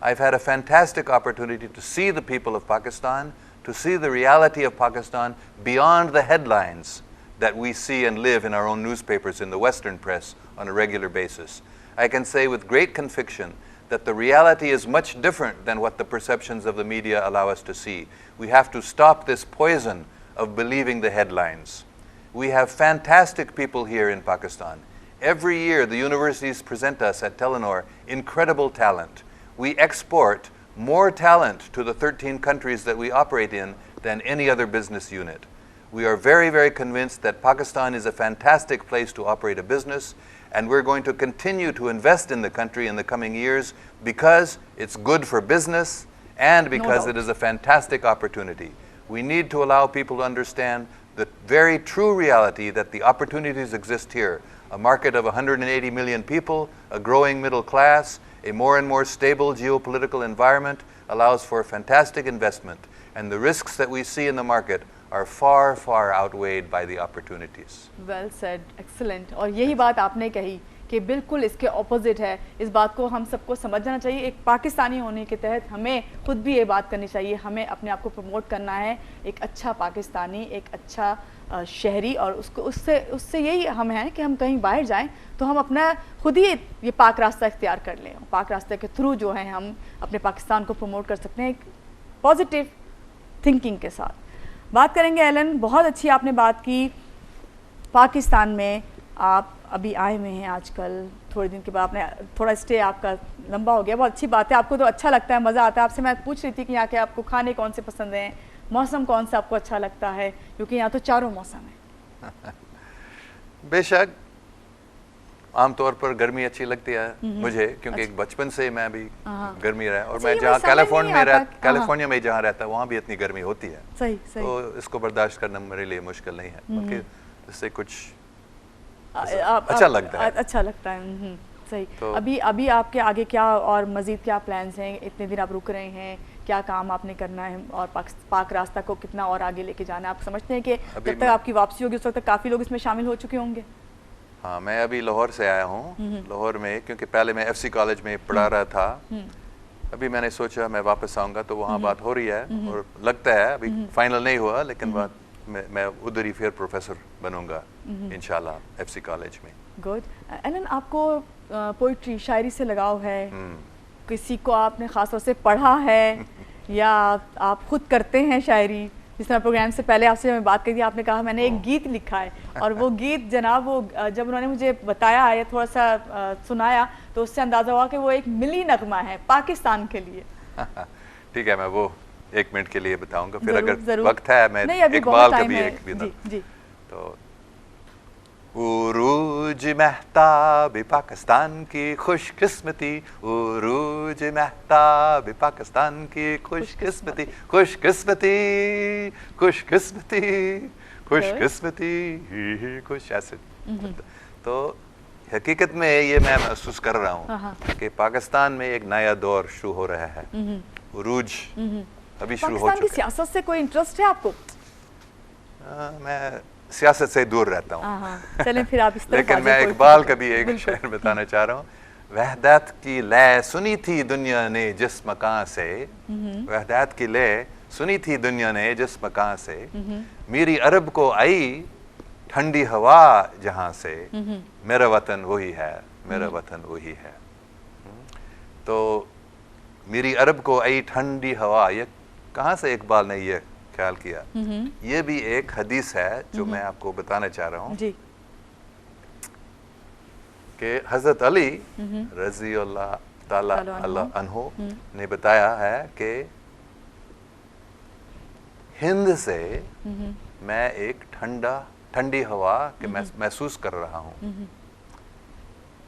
[SPEAKER 3] I've had a fantastic opportunity to see the people of Pakistan, to see the reality of Pakistan beyond the headlines that we see and live in our own newspapers in the Western press on a regular basis. I can say with great conviction that the reality is much different than what the perceptions of the media allow us to see. We have to stop this poison of believing the headlines. We have fantastic people here in Pakistan. Every year the universities present us at Telenor incredible talent. We export more talent to the 13 countries that we operate in than any other business unit. We are very, very convinced that Pakistan is a fantastic place to operate a business, and we're going to continue to invest in the country in the coming years because it's good for business and because it is a fantastic opportunity. We need to allow people to understand the very true reality that the opportunities exist here. A market of 180 million people, a growing middle class, a more and more stable geopolitical environment allows for fantastic investment, and the risks that we see in the market are far, far outweighed by the opportunities.
[SPEAKER 2] Well said, excellent. और यही बात आपने कही कि बिल्कुल इसके opposite है। इस बात को हम सबको समझना चाहिए। एक पाकिस्तानी होने के तहत हमें खुद भी ये बात करनी चाहिए, हमें अपने आप को प्रमोट करना है एक अच्छा पाकिस्तानी, एक अच्छा शहरी, और उससे यही हम हैं कि हम कहीं बाहर जाएं तो हम अपना खुद ही ये पाक रास्ता इख्तियार कर लें। पाक रास्ते के थ्रू जो है हम अपने पाकिस्तान को प्रमोट कर सकते हैं एक पॉजिटिव थिंकिंग के साथ। बात करेंगे एलन, बहुत अच्छी आपने बात की। पाकिस्तान में आप अभी आए हुए हैं आजकल, थोड़े दिन के बाद आपने थोड़ा स्टे आपका लंबा हो गया, बहुत अच्छी बात है। आपको तो अच्छा लगता है, मज़ा आता है। आपसे मैं पूछ रही थी कि यहाँ के आपको खाने कौन से पसंद हैं, मौसम कौन सा आपको अच्छा लगता है, क्योंकि यहाँ तो चारों मौसम है।
[SPEAKER 3] बेशक आमतौर पर गर्मी अच्छी लगती है मुझे, क्योंकि एक बचपन से मैं भी गर्मी रहा, और मैं जहाँ कैलिफोर्निया में जहाँ रहता वहाँ भी इतनी गर्मी होती है।
[SPEAKER 2] सही।
[SPEAKER 3] तो इसको बर्दाश्त करना मेरे लिए मुश्किल नहीं है, बाकी इससे कुछ अच्छा लगता है।
[SPEAKER 2] सही। तो अभी आपके आगे क्या और मज़ीद क्या प्लान्स हैं? इतने दिन आप रुक रहे हैं, क्या काम आपने करना है और पाक रास्ता को कितना और आगे लेके जाना है? आप समझते हैं कि जब तक आपकी वापसी होगी उस वक्त तक काफ़ी लोग इसमें शामिल हो चुके होंगे?
[SPEAKER 3] हाँ, मैं अभी लाहौर से आया हूँ। लाहौर में, क्योंकि पहले मैं FC कॉलेज में पढ़ा रहा था, अभी मैंने सोचा मैं वापस आऊँगा, तो वहाँ बात हो रही है और लगता है अभी फाइनल नहीं हुआ, लेकिन बात मैं उधर ही फिर प्रोफेसर बनूंगा इंशाल्लाह FC कॉलेज में।
[SPEAKER 2] गुड। एलन, आपको पोइट्री, शायरी से लगाव है? किसी को आपने ख़ास तौर से पढ़ा है या आप खुद करते हैं शायरी? जिस तरह प्रोग्राम से पहले आपसे मैं बात करी थी, आपने कहा मैंने एक गीत लिखा है, और वो गीत जनाब वो जब उन्होंने मुझे बताया या थोड़ा सा सुनाया तो उससे अंदाज़ा हुआ कि वो एक मिली नगमा है पाकिस्तान के लिए।
[SPEAKER 3] ठीक है, मैं वो 1 मिनट के लिए बताऊंगा, फिर अगर वक्त है मैं इकबाल का भी एक भी जी। तो उरूज महताब पाकिस्तान की खुशकिस्मती, उरूज महताब पाकिस्तान की खुशकिस्मती, खुशकिस्मती खुशकिस्मती खुशकिस्मती खुश, ऐसे। तो हकीकत में ये मैं महसूस कर रहा हूँ कि पाकिस्तान में एक नया दौर शुरू हो रहा है। उरूज अभी शुरू हो चुका है।
[SPEAKER 2] पाकिस्तान की सियासत से कोई इंटरेस्ट है आपको?
[SPEAKER 3] मैं सियासत से दूर रहता हूँ।
[SPEAKER 2] चलें फिर आप इस तरफ।
[SPEAKER 3] लेकिन मैं इकबाल का भी एक शेर बताना चाह रहा हूँ। वहदत की लय सुनी थी दुनिया ने जिस मकान से, वहदत की लय सुनी थी दुनिया ने जिस मकान से, मेरी अरब को आई ठंडी हवा जहाँ से, मेरा वतन वही है, मेरा वतन वही है। तो मेरी अरब को आई ठंडी हवा, ये कहाँ से इकबाल ने ये ख्याल किया? ये भी एक हदीस है जो मैं आपको बताना चाह रहा हूँ कि हजरत अली रजी अल्लाह ताला अन्हो ने बताया है कि हिंद से मैं एक ठंडी हवा के महसूस कर रहा हूँ।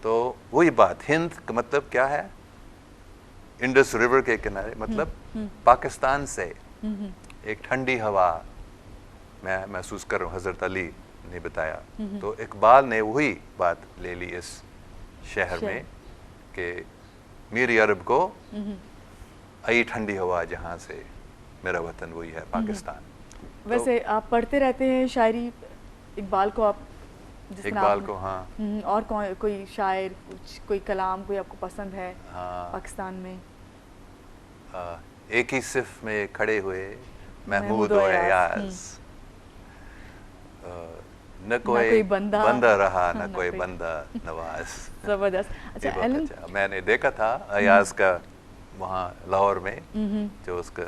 [SPEAKER 3] तो वही बात, हिंद का मतलब क्या है? इंडस रिवर के किनारे, मतलब पाकिस्तान से एक ठंडी हवा मैं महसूस कर रहा हूँ, हजरत अली ने बताया। तो इकबाल ने वही बात ले ली इस शहर में कि मेरी अरब को आई ठंडी हवा जहाँ से, मेरा वतन वही है पाकिस्तान।
[SPEAKER 2] वैसे आप पढ़ते रहते हैं शायरी इकबाल को? आप
[SPEAKER 3] इकबाल को? हाँ।
[SPEAKER 2] और कोई शायर, कोई कलाम कोई आपको पसंद है?
[SPEAKER 3] हाँ।
[SPEAKER 2] पाकिस्तान में
[SPEAKER 3] एक ही सिफ में खड़े हुए महमूद व अयाज, न कोई बंदा रहा न कोई बंदा नवाज।
[SPEAKER 2] जबरदस्त। अच्छा एलन,
[SPEAKER 3] मैंने देखा था अयाज का वहाँ लाहौर में, जो उसका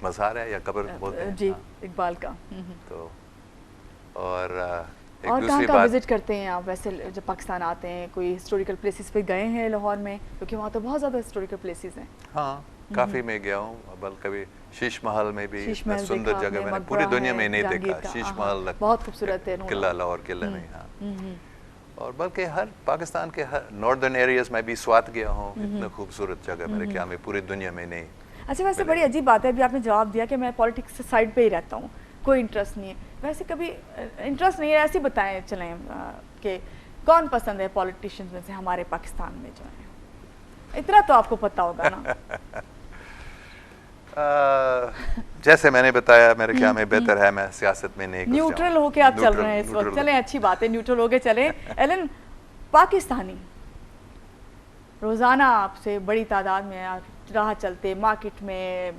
[SPEAKER 3] मज़ार है या कब्र बोलते हैं
[SPEAKER 2] जी, इकबाल का।
[SPEAKER 3] तो और
[SPEAKER 2] कहाँ विजिट करते हैं आप वैसे जब पाकिस्तान आते हैं? कोई हिस्टोरिकल प्लेसेस पे गए हैं लाहौर में? क्योंकि वहाँ तो बहुत ज़्यादा हिस्टोरिकल प्लेसेस हैं।
[SPEAKER 3] हाँ, काफ़ी में गया हूँ। बल कभी शीश महल में भी, सुंदर जगह मैंने पूरी दुनिया में नहीं देखा। शीश महल
[SPEAKER 2] बहुत खूबसूरत है,
[SPEAKER 3] किला, लाहौर किला में। हाँ, और बल्कि हर पाकिस्तान के हर नॉर्दर्न एरियाज में भी स्वात गया हूँ। इतना खूबसूरत जगह मेरे ख्याल में पूरी दुनिया में नहीं।
[SPEAKER 2] अच्छा, वैसे बड़ी अजीब बात है, अभी आपने जवाब दिया कि मैं पॉलिटिक्स से साइड पे ही रहता हूँ। कोई इंटरेस्ट नहीं है। वैसे कभी इंटरेस्ट नहीं है, ऐसे बताएं चलें कि कौन पसंद है पॉलिटिशियंस में से हमारे पाकिस्तान में जो है, इतना तो आपको पता होगा ना।
[SPEAKER 3] जैसे मैंने बताया, मेरे ख्याल में बेहतर है मैं सियासत में नहीं घुस जाऊं।
[SPEAKER 2] न्यूट्रल होके आप चल रहे हैं इस वक्त, चलें अच्छी बात है, न्यूट्रल होके चलें। एलन, पाकिस्तानी रोज़ाना आपसे बड़ी तादाद में राह चलते, मार्केट में,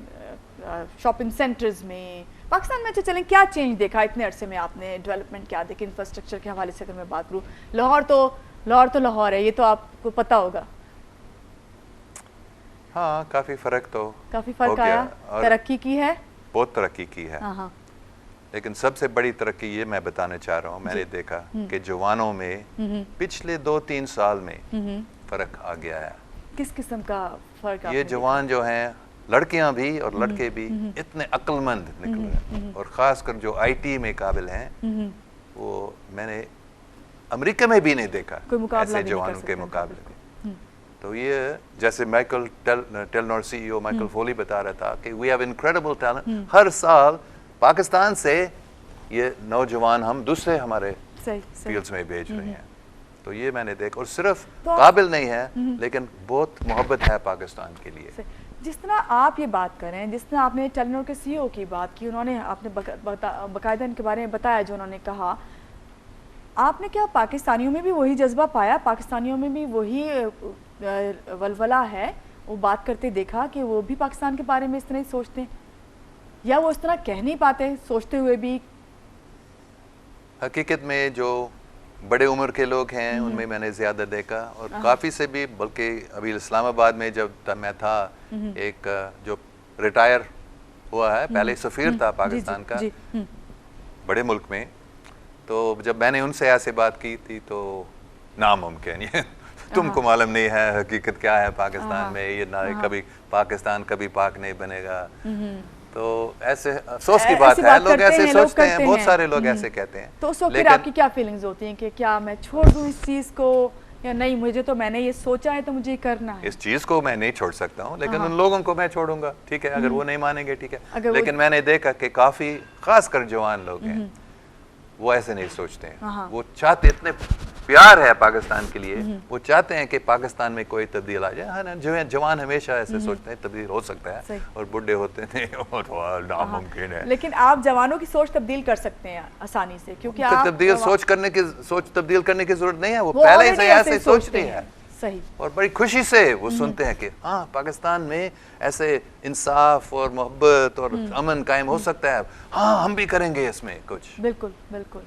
[SPEAKER 2] शॉपिंग सेंटर्स में, पाकिस्तान में अच्छा चलें क्या चेंज देखा इतने अरसे में आपने, डेवलपमेंट क्या देखी इंफ्रास्ट्रक्चर के हवाले से अगर मैं बात करूँ? लाहौर तो लाहौर है, ये तो आपको पता होगा।
[SPEAKER 3] हाँ, काफ़ी फ़र्क
[SPEAKER 2] आया, तरक्की की है,
[SPEAKER 3] बहुत तरक्की की है।
[SPEAKER 2] हाँ।
[SPEAKER 3] लेकिन सबसे बड़ी तरक्की ये मैं बताना चाह रहा हूँ, मैंने देखा कि जवानों में पिछले 2-3 साल में फ़र्क आ गया है।
[SPEAKER 2] किस किस्म का फ़र्क?
[SPEAKER 3] ये जवान जो हैं, लड़कियां भी और लड़के भी इतने अक्लमंद निकल रहे, और ख़ासकर जो आईटी में काबिल हैं, वो मैंने अमेरिका में भी नहीं देखा ऐसे जवानों के मुकाबले में। तो ये जैसे माइकल टेलनर CEO माइकल फोली बता रहा था कि वी हैव इनक्रेडिबल टैलेंट। हर साल पाकिस्तान से ये नौजवान हम दूसरे हमारे फील्ड्स में भेज रहे हैं। तो ये मैंने देखा, और सिर्फ तो काबिल नहीं है लेकिन बहुत मोहब्बत है पाकिस्तान के लिए।
[SPEAKER 2] जिस तरह आप ये बात कर रहे हैं, जिस तरह आपने टेलनर के CEO की बात की, उन्होंने आपने बाकायदा इनके बारे में बताया जो उन्होंने कहा, आपने क्या पाकिस्तानियों में भी वही जज्बा पाया, पाकिस्तानियों में भी वही वलवला है, वो बात करते देखा कि वो भी पाकिस्तान के बारे में इस तरह ही सोचते हैं, या वो इस तरह कह नहीं पाते सोचते हुए भी?
[SPEAKER 3] हकीकत में जो बड़े उम्र के लोग हैं उनमें मैंने ज़्यादा देखा, और काफ़ी से भी, बल्कि अभी इस्लामाबाद में जब मैं था, एक जो रिटायर हुआ है, पहले सफ़ीर था पाकिस्तान का बड़े मुल्क में, तो जब मैंने उनसे ऐसे बात की थी तो नामुमकिन है, तुमको मालूम नहीं है हकीकत क्या है पाकिस्तान में, ये ना कभी पाकिस्तान कभी पाक नहीं बनेगा। तो ऐसे अफसोस की बात है, लोग ऐसे सोचते हैं, बहुत सारे लोग ऐसे कहते हैं।
[SPEAKER 2] तो उस वक्त फिर आपकी क्या फीलिंग्स होती हैं कि क्या मैं छोड़ दूं इस चीज को, या नहीं मुझे तो मैंने ये सोचा है तो मुझे करना है?
[SPEAKER 3] इस चीज को मैं नहीं छोड़ सकता हूँ, लेकिन उन लोगों को मैं छोड़ूंगा, ठीक है, अगर वो नहीं मानेंगे ठीक है। लेकिन मैंने देखा कि काफी खासकर जवान लोग हैं वो ऐसे नहीं सोचते हैं। वो चाहते, इतने प्यार है पाकिस्तान के लिए, वो चाहते हैं कि पाकिस्तान में कोई तब्दील आ जाए। हाँ ना, जो है जवान हमेशा ऐसे सोचते हैं तब्दील हो सकता है, और बुढ़े होते हैं और नामुमकिन है।
[SPEAKER 2] लेकिन आप जवानों की सोच तब्दील कर सकते हैं आसानी से, क्योंकि आप
[SPEAKER 3] सोच तब्दील करने की जरूरत नहीं है, वो पहले से ऐसे सोच रही है।
[SPEAKER 2] सही।
[SPEAKER 3] और बड़ी खुशी से वो सुनते हैं कि हाँ, पाकिस्तान में ऐसे इंसाफ और मोहब्बत और अमन कायम हो सकता है, हाँ हम भी करेंगे इसमें कुछ।
[SPEAKER 2] बिल्कुल बिल्कुल।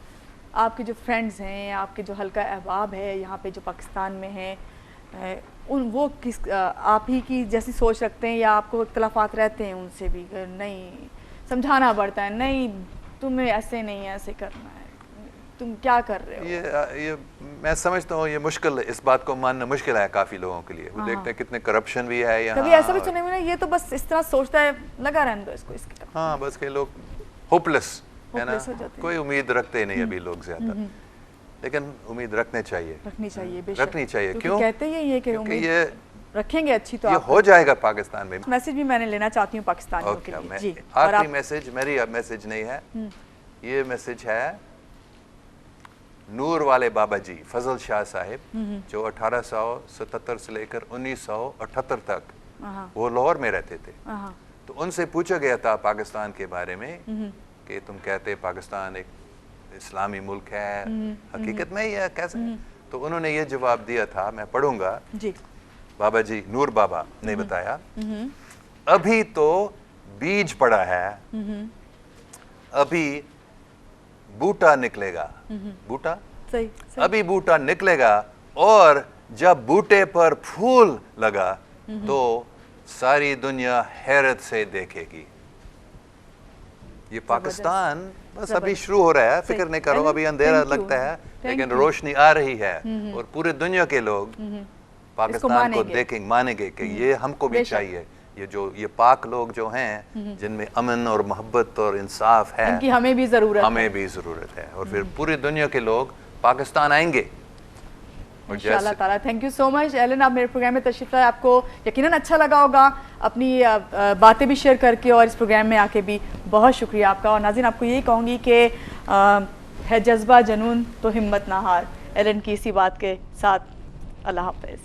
[SPEAKER 2] आपके जो फ्रेंड्स हैं, आपके जो हल्का अहबाब है यहाँ पे जो पाकिस्तान में हैं, उन वो किस आप ही की जैसी सोच रखते हैं, या आपको इख्तलाफात रहते हैं उनसे भी? नहीं, समझाना पड़ता है, नहीं तुम्हें ऐसे नहीं ऐसे करना है, तुम क्या कर रहे हो?
[SPEAKER 3] ये मैं समझता हूँ ये मुश्किल, इस बात को मानना मुश्किल है काफ़ी लोगों के लिए। वो देखते हैं कितने करप्शन भी है यहाँ।
[SPEAKER 2] कभी ऐसा भी सुने हुए, ये तो बस इस तरह सोचता है, लगा रहने दो इसको, इसकी तरफ।
[SPEAKER 3] हाँ, बस के लोग होपलेस है ना, कोई उम्मीद रखते नहीं अभी लोग ज़्यादा, लेकिन उम्मीद रखनी चाहिए,
[SPEAKER 2] रखनी
[SPEAKER 3] चाहिए। क्यों
[SPEAKER 2] कहते ही ये कि उम्मीद
[SPEAKER 3] ये
[SPEAKER 2] रखेंगे अच्छी तो
[SPEAKER 3] ये हो जाएगा पाकिस्तान में।
[SPEAKER 2] मैसेज भी मैंने लेना चाहती हूँ पाकिस्तानियों के लिए जी।
[SPEAKER 3] आखिरी मैसेज, मेरी अब मैसेज नहीं है, ये मैसेज है नूर वाले बाबा जी फजल शाह साहिब, जो 1877 से लेकर 1978 तक वो लाहौर में रहते थे। तो उनसे पूछा गया था पाकिस्तान के बारे में कि तुम कहते पाकिस्तान एक इस्लामी मुल्क है, हकीकत में ये कैसे? तो उन्होंने ये जवाब दिया था, मैं पढ़ूंगा
[SPEAKER 2] जी।
[SPEAKER 3] बाबा जी, नूर बाबा ने बताया, अभी तो बीज पड़ा है, अभी बूटा निकलेगा। बूटा
[SPEAKER 2] सही।
[SPEAKER 3] अभी बूटा निकलेगा, और जब बूटे पर फूल लगा तो सारी दुनिया हैरत से देखेगी। ये पाकिस्तान बस अभी शुरू हो रहा है, फिक्र नहीं करो, अभी अंधेरा लगता है लेकिन रोशनी आ रही है, और पूरे दुनिया के लोग पाकिस्तान को देखेंगे, मानेंगे कि ये हमको भी चाहिए। ये पाक लोग जो हैं जिनमें अमन और मोहब्बत और इंसाफ है,
[SPEAKER 2] इनकी हमें भी ज़रूरत है,
[SPEAKER 3] और फिर पूरी दुनिया के लोग पाकिस्तान आएंगे और
[SPEAKER 2] इंशाल्लाह ताला। Thank you so much Alan, आप मेरे प्रोग्राम में तशरीफ लाए, आपको यकीनन अच्छा लगा होगा अपनी बातें भी शेयर करके और इस प्रोग्राम में आके भी बहुत शुक्रिया आपका। और नाज़रीन आपको यही कहूँगी कि है जज्बा जुनून तो हिम्मत ना हार। एलन की इसी बात के साथ अल्लाह हाफ़िज़।